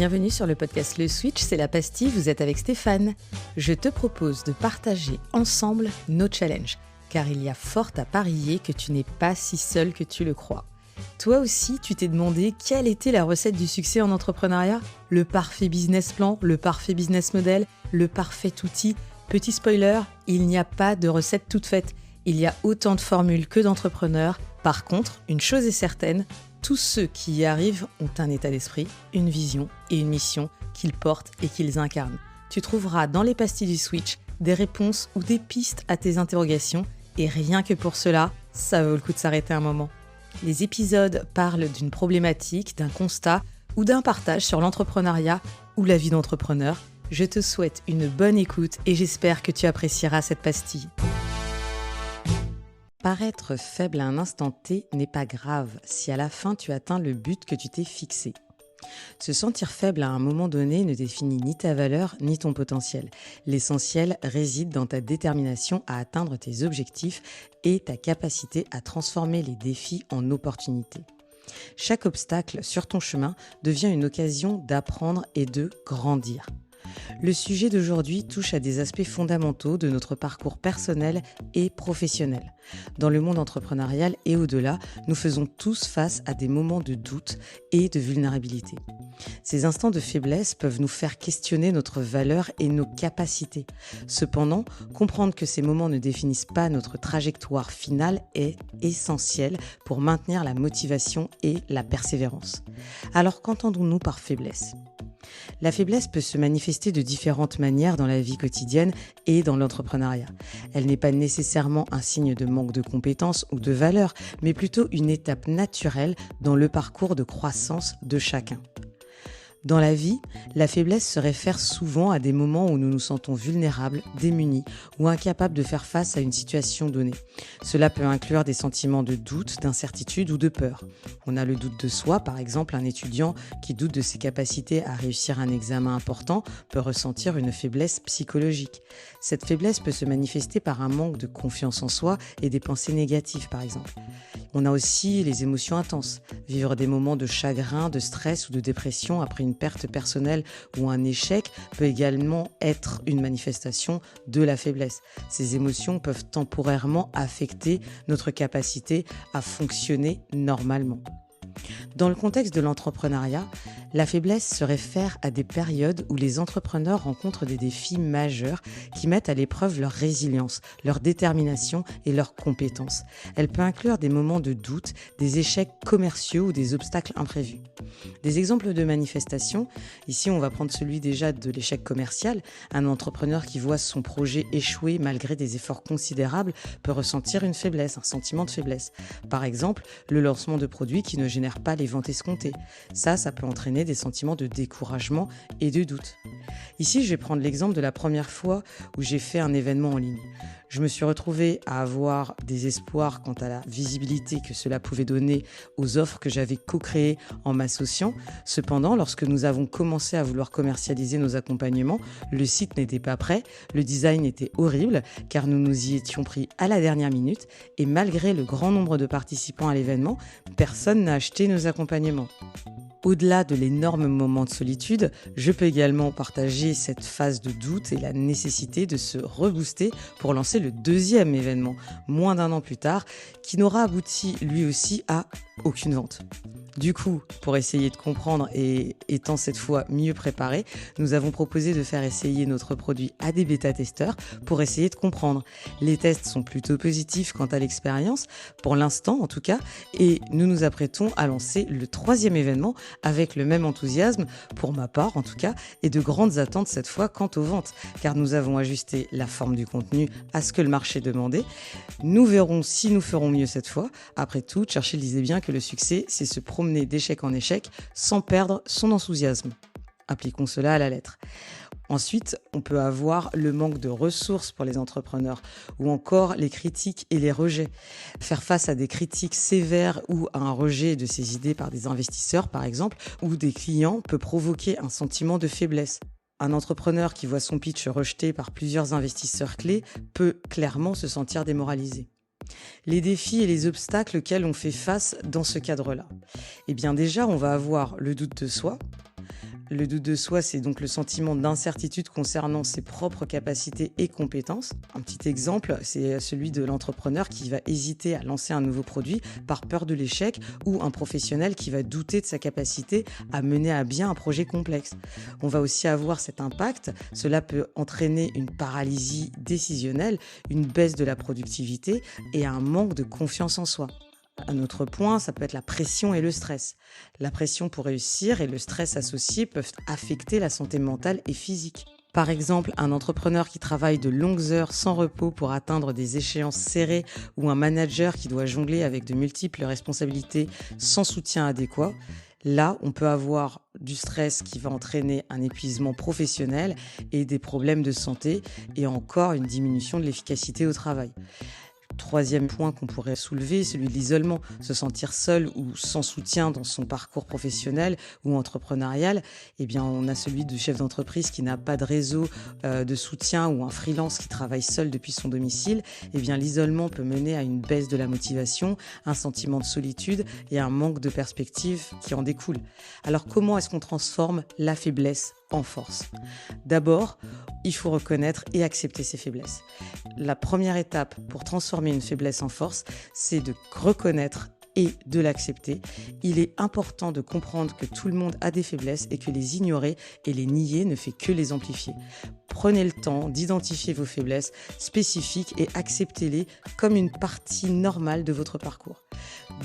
Bienvenue sur le podcast Le Switch, c'est la pastille, vous êtes avec Stéphane. Je te propose de partager ensemble nos challenges, car il y a fort à parier que tu n'es pas si seul que tu le crois. Toi aussi, tu t'es demandé quelle était la recette du succès en entrepreneuriat ? Le parfait business plan, le parfait business model, le parfait outil ? Petit spoiler, il n'y a pas de recette toute faite. Il y a autant de formules que d'entrepreneurs. Par contre, une chose est certaine, tous ceux qui y arrivent ont un état d'esprit, une vision et une mission qu'ils portent et qu'ils incarnent. Tu trouveras dans les pastilles du Switch des réponses ou des pistes à tes interrogations et rien que pour cela, ça vaut le coup de s'arrêter un moment. Les épisodes parlent d'une problématique, d'un constat ou d'un partage sur l'entrepreneuriat ou la vie d'entrepreneur. Je te souhaite une bonne écoute et j'espère que tu apprécieras cette pastille. Paraître faible à un instant T n'est pas grave si à la fin tu atteins le but que tu t'es fixé. Se sentir faible à un moment donné ne définit ni ta valeur ni ton potentiel. L'essentiel réside dans ta détermination à atteindre tes objectifs et ta capacité à transformer les défis en opportunités. Chaque obstacle sur ton chemin devient une occasion d'apprendre et de grandir. Le sujet d'aujourd'hui touche à des aspects fondamentaux de notre parcours personnel et professionnel. Dans le monde entrepreneurial et au-delà, nous faisons tous face à des moments de doute et de vulnérabilité. Ces instants de faiblesse peuvent nous faire questionner notre valeur et nos capacités. Cependant, comprendre que ces moments ne définissent pas notre trajectoire finale est essentiel pour maintenir la motivation et la persévérance. Alors qu'entendons-nous par faiblesse ? La faiblesse peut se manifester de différentes manières dans la vie quotidienne et dans l'entrepreneuriat. Elle n'est pas nécessairement un signe de manque de compétences ou de valeur, mais plutôt une étape naturelle dans le parcours de croissance de chacun. Dans la vie, la faiblesse se réfère souvent à des moments où nous nous sentons vulnérables, démunis ou incapables de faire face à une situation donnée. Cela peut inclure des sentiments de doute, d'incertitude ou de peur. On a le doute de soi, par exemple, un étudiant qui doute de ses capacités à réussir un examen important peut ressentir une faiblesse psychologique. Cette faiblesse peut se manifester par un manque de confiance en soi et des pensées négatives, par exemple. On a aussi les émotions intenses. Vivre des moments de chagrin, de stress ou de dépression après une perte personnelle ou un échec peut également être une manifestation de la faiblesse. Ces émotions peuvent temporairement affecter notre capacité à fonctionner normalement. Dans le contexte de l'entrepreneuriat, la faiblesse se réfère à des périodes où les entrepreneurs rencontrent des défis majeurs qui mettent à l'épreuve leur résilience, leur détermination et leurs compétences. Elle peut inclure des moments de doute, des échecs commerciaux ou des obstacles imprévus. Des exemples de manifestations, ici on va prendre celui déjà de l'échec commercial. Un entrepreneur qui voit son projet échouer malgré des efforts considérables peut ressentir une faiblesse, un sentiment de faiblesse. Par exemple, le lancement de produits qui ne génèrent pas les ventes escomptées. Ça peut entraîner des sentiments de découragement et de doute. Ici, je vais prendre l'exemple de la première fois où j'ai fait un événement en ligne. Je me suis retrouvée à avoir des espoirs quant à la visibilité que cela pouvait donner aux offres que j'avais co-créées en m'associant. Cependant, lorsque nous avons commencé à vouloir commercialiser nos accompagnements, le site n'était pas prêt, le design était horrible car nous nous y étions pris à la dernière minute et malgré le grand nombre de participants à l'événement, personne n'a acheté nos accompagnements. Au-delà de l'énorme moment de solitude, je peux également partager cette phase de doute et la nécessité de se rebooster pour lancer le deuxième événement, moins d'un an plus tard, qui n'aura abouti lui aussi à aucune vente. Du coup, pour essayer de comprendre et étant cette fois mieux préparé, nous avons proposé de faire essayer notre produit à des bêta-testeurs pour essayer de comprendre. Les tests sont plutôt positifs quant à l'expérience, pour l'instant en tout cas, et nous nous apprêtons à lancer le troisième événement avec le même enthousiasme, pour ma part en tout cas, et de grandes attentes cette fois quant aux ventes, car nous avons ajusté la forme du contenu à ce que le marché demandait. Nous verrons si nous ferons mieux cette fois. Après tout, Churchill disait bien que le succès, c'est se promener d'échec en échec sans perdre son enthousiasme. Appliquons cela à la lettre. Ensuite, on peut avoir le manque de ressources pour les entrepreneurs ou encore les critiques et les rejets. Faire face à des critiques sévères ou à un rejet de ses idées par des investisseurs, par exemple, ou des clients peut provoquer un sentiment de faiblesse. Un entrepreneur qui voit son pitch rejeté par plusieurs investisseurs clés peut clairement se sentir démoralisé. Les défis et les obstacles auxquels on fait face dans ce cadre-là. Eh bien déjà, on va avoir le doute de soi, Le doute de soi, c'est donc le sentiment d'incertitude concernant ses propres capacités et compétences. Un petit exemple, c'est celui de l'entrepreneur qui va hésiter à lancer un nouveau produit par peur de l'échec ou un professionnel qui va douter de sa capacité à mener à bien un projet complexe. On va aussi avoir cet impact. Cela peut entraîner une paralysie décisionnelle, une baisse de la productivité et un manque de confiance en soi. Un autre point, ça peut être la pression et le stress. La pression pour réussir et le stress associé peuvent affecter la santé mentale et physique. Par exemple, un entrepreneur qui travaille de longues heures sans repos pour atteindre des échéances serrées ou un manager qui doit jongler avec de multiples responsabilités sans soutien adéquat, là, on peut avoir du stress qui va entraîner un épuisement professionnel et des problèmes de santé et encore une diminution de l'efficacité au travail. Troisième point qu'on pourrait soulever, celui de l'isolement. Se sentir seul ou sans soutien dans son parcours professionnel ou entrepreneurial, eh bien, on a celui de chef d'entreprise qui n'a pas de réseau de soutien ou un freelance qui travaille seul depuis son domicile. Eh bien, l'isolement peut mener à une baisse de la motivation, un sentiment de solitude et un manque de perspective qui en découle. Alors, comment est-ce qu'on transforme la faiblesse en force ? D'abord, il faut reconnaître et accepter ses faiblesses. La première étape pour transformer une faiblesse en force, c'est de reconnaître et de l'accepter. Il est important de comprendre que tout le monde a des faiblesses et que les ignorer et les nier ne fait que les amplifier. Prenez le temps d'identifier vos faiblesses spécifiques et acceptez-les comme une partie normale de votre parcours.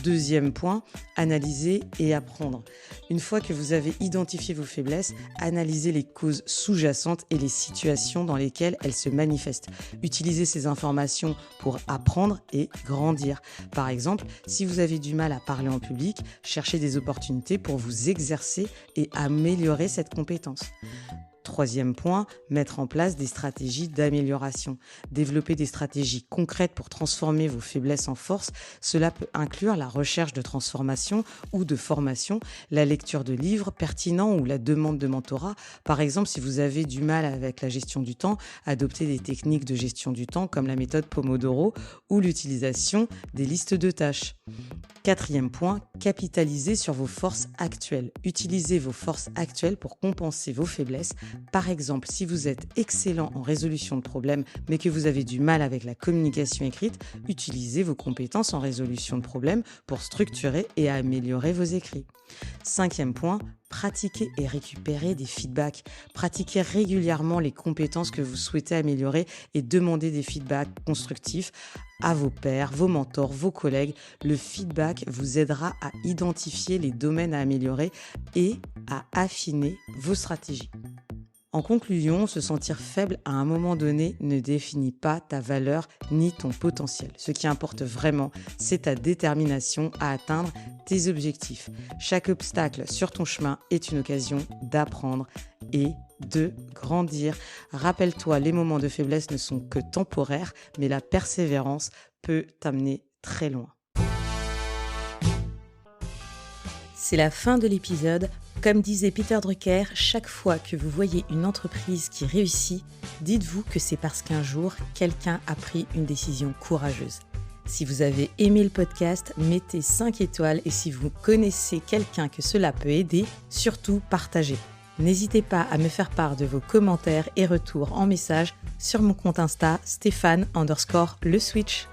Deuxième point, analyser et apprendre. Une fois que vous avez identifié vos faiblesses, analysez les causes sous-jacentes et les situations dans lesquelles elles se manifestent. Utilisez ces informations pour apprendre et grandir. Par exemple, si vous avez du mal à parler en public, cherchez des opportunités pour vous exercer et améliorer cette compétence. Troisième point, mettre en place des stratégies d'amélioration. Développer des stratégies concrètes pour transformer vos faiblesses en force. Cela peut inclure la recherche de transformation ou de formation, la lecture de livres pertinents ou la demande de mentorat. Par exemple, si vous avez du mal avec la gestion du temps, adoptez des techniques de gestion du temps comme la méthode Pomodoro ou l'utilisation des listes de tâches. Quatrième point, capitalisez sur vos forces actuelles. Utilisez vos forces actuelles pour compenser vos faiblesses. Par exemple, si vous êtes excellent en résolution de problèmes, mais que vous avez du mal avec la communication écrite, utilisez vos compétences en résolution de problèmes pour structurer et améliorer vos écrits. Cinquième point, pratiquez et récupérez des feedbacks. Pratiquez régulièrement les compétences que vous souhaitez améliorer et demandez des feedbacks constructifs à vos pairs, vos mentors, vos collègues. Le feedback vous aidera à identifier les domaines à améliorer et à affiner vos stratégies. En conclusion, se sentir faible à un moment donné ne définit pas ta valeur ni ton potentiel. Ce qui importe vraiment, c'est ta détermination à atteindre tes objectifs. Chaque obstacle sur ton chemin est une occasion d'apprendre et de grandir. Rappelle-toi, les moments de faiblesse ne sont que temporaires, mais la persévérance peut t'amener très loin. C'est la fin de l'épisode. Comme disait Peter Drucker, chaque fois que vous voyez une entreprise qui réussit, dites-vous que c'est parce qu'un jour, quelqu'un a pris une décision courageuse. Si vous avez aimé le podcast, mettez 5 étoiles et si vous connaissez quelqu'un que cela peut aider, surtout partagez. N'hésitez pas à me faire part de vos commentaires et retours en message sur mon compte Insta Stéphane_Le Switch.